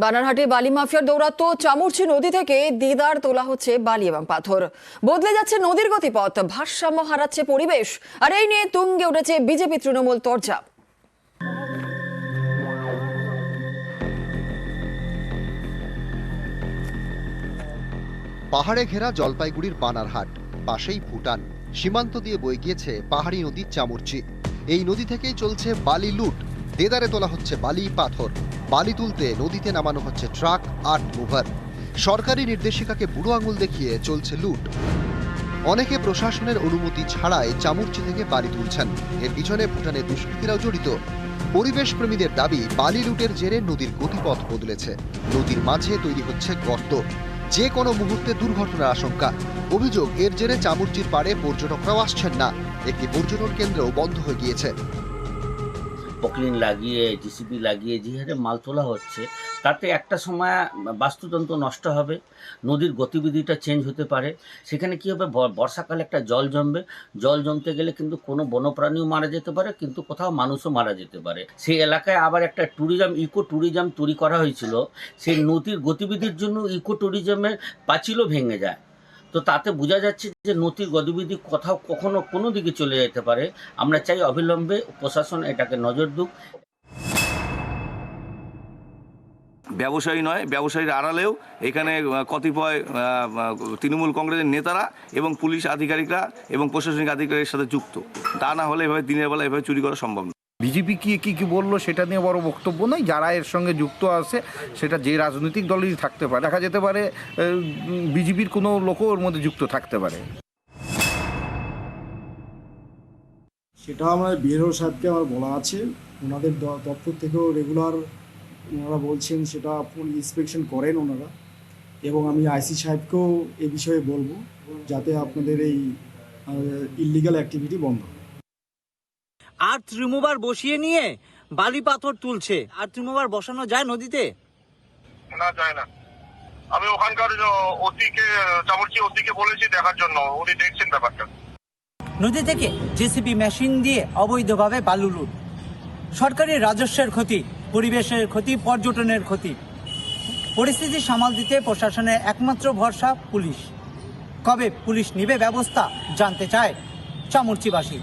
বানারহাটে বালি মাফিয়ার দৌরাত্ম্য। চামুরচি নদী থেকে দিদার তোলা হচ্ছে বালি এবং পাথর। বদলে যাচ্ছে নদীর গতিপথ, ভারসাম্য হারাচ্ছে পরিবেশ। আর এই নিয়ে তুঙ্গে উঠেছে বিজেপি তৃণমূল তরজা। পাহাড়ে ঘেরা জলপাইগুড়ির বানারহাট, পাশেই ভুটান। সীমান্ত দিয়ে বয়ে গিয়েছে পাহাড়ি নদী চামুরচি। এই নদী থেকেই চলছে বালি লুট। দেদারে তোলা হচ্ছে বালি, পাথর। বালি তুলতে নদীতে নামানো হচ্ছে ট্রাক, আর্ট মুভার। সরকারি নির্দেশিকাকে বুড়ো আঙুল দেখিয়ে চলছে লুট। অনেকে প্রশাসনের অনুমতি ছাড়াই চামুরচি থেকে বালি তুলছেন। এর পিছনে ভুটানের দুষ্কৃতীরাও জড়িত। পরিবেশ প্রেমীদের দাবি, বালি লুটের জেরে নদীর গতিপথ বদলেছে। নদীর মাঝে তৈরি হচ্ছে গর্ত, যে কোনো মুহূর্তে দুর্ঘটনার আশঙ্কা। অভিযোগ, এর জেরে চামুরচির পাড়ে পর্যটকরাও আসছেন না। একটি পর্যটন কেন্দ্রও বন্ধ হয়ে গিয়েছে। পকলিন লাগিয়ে, জিসিবি লাগিয়ে যে হারে মাল তোলা হচ্ছে, তাতে একটা সময় বাস্তুতন্ত্র নষ্ট হবে, নদীর গতিবিধিটা চেঞ্জ হতে পারে। সেখানে কী হবে, বর্ষাকালে একটা জল জমবে। জল জমতে গেলে কিন্তু কোনো বন্যপ্রাণীও মারা যেতে পারে, কিন্তু কোথাও মানুষও মারা যেতে পারে। সেই এলাকায় আবার একটা ইকো ট্যুরিজম তৈরি করা হয়েছিল। সেই নদীর গতিবিধির জন্য ইকো ট্যুরিজমের পাঁচিলও ভেঙে যায়। তো তাতে বোঝা যাচ্ছে যে নদীর গতিবিধি কোথাও কখনো কোনো দিকে চলে যেতে পারে। আমরা চাই অবিলম্বে প্রশাসন এটাকে নজর দিক। ব্যবসায়ী নয়, ব্যবসায়ীর আড়ালেও এখানে কতিপয় তৃণমূল কংগ্রেসের নেতারা এবং পুলিশ আধিকারিকরা এবং প্রশাসনিক আধিকারিকের সাথে যুক্ত। তা না হলে এভাবে দিনের বেলা এভাবে চুরি করা সম্ভব না। বিজেপি কি বললো সেটা নিয়ে বড় বক্তব্য নয়। যারা এর সঙ্গে যুক্ত আছে, সেটা যে রাজনৈতিক দলেরই থাকতে পারে। দেখা যেতে পারে বিজেপির কোনো লোকও ওর মধ্যে যুক্ত থাকতে পারে। সেটা আমার বিএলও সাহেবকে আমার বলা আছে, ওনাদের দপ্তর থেকেও রেগুলার ওনারা বলছেন সেটা ইন্সপেকশন করেন ওনারা। এবং আমি আইসি সাহেবকেও এ বিষয়ে বলবো, যাতে আপনাদের এই ইললিগাল অ্যাক্টিভিটি বন্ধ হয়। আর্থ রিমুভার বসিয়ে নিয়ে বালি পাথর তুলছে। আর্থ রিমুভার বসানো যায় নদীতে? না, যায় না। আমি ওখানকার ওসিকে, চামুরচি ওসিকে বলেছি দেখার জন্য, উনি দেখছেন ব্যাপারটা। নদী থেকে জেসিবি মেশিন দিয়ে অবৈধভাবে বালু লুট। সরকারি রাজস্বের ক্ষতি, পরিবেশের ক্ষতি, পর্যটনের ক্ষতি। পরিস্থিতি সামাল দিতে প্রশাসনের একমাত্র ভরসা পুলিশ। কবে পুলিশ নিবে ব্যবস্থা জানতে চায় চামুরচিবাসী।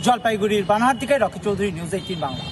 জলপাইগুড়ির বানারহাট থেকে রকি চৌধুরী, নিউজ 18 বাংলা।